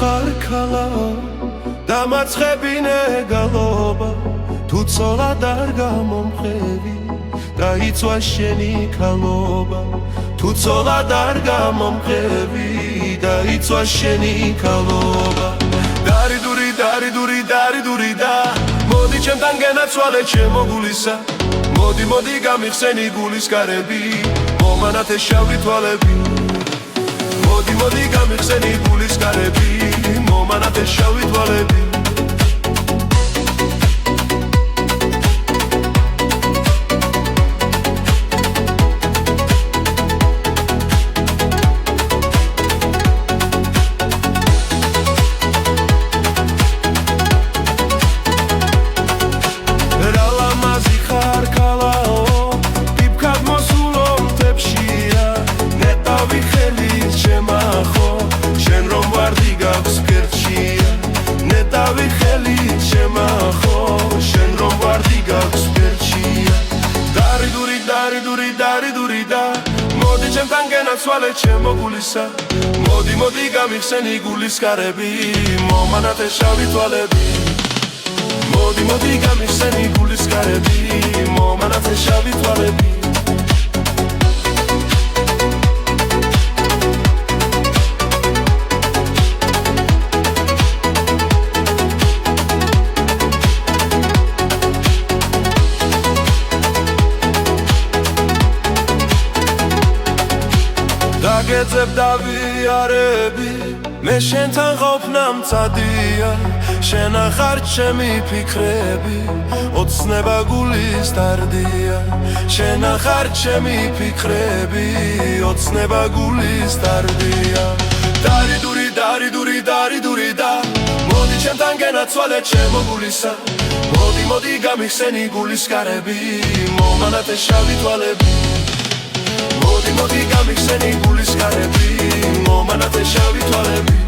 ხარ ქალაო და მაცხებინე გალობა თუ ცოლად არ გამომხევი დაიცვა შენი ქალობა თუ ცოლად არ გამომხევი დაიცვა შენი ქალობა დარი დური და მოდი ჩემთან გენაცვალე ჩემო გულისა მოდი გამიხსენი გულის კარები მომანათე შავი თვალები მოდი გამიხსენი გულის კარები მომანათე შავი თვალები დური და მოდი ჩემთან გენაცვალე ჩემო გულისა მოდი გამიხსენი გულის კარები მომანათე შავი თვალები მოდი გამიხსენი გულის კარები მომანათე შავი თვალები გეძებ დავიარები მე შენთან ყოფნა მცადია შენ ახარ ჩემი ფიქრები ოცნება გულის დარდია შენ ახარ ჩემი ფიქრები ოცნება გულის დარდია დარი დური და მოდი ჩემთან გენაცვალე ჩემო გულისა მოდი გამიხსენი გულის კარები მომანათე შავი თვალები მოდი გამიხსენი გულის კარები მომანათე შავი თვალები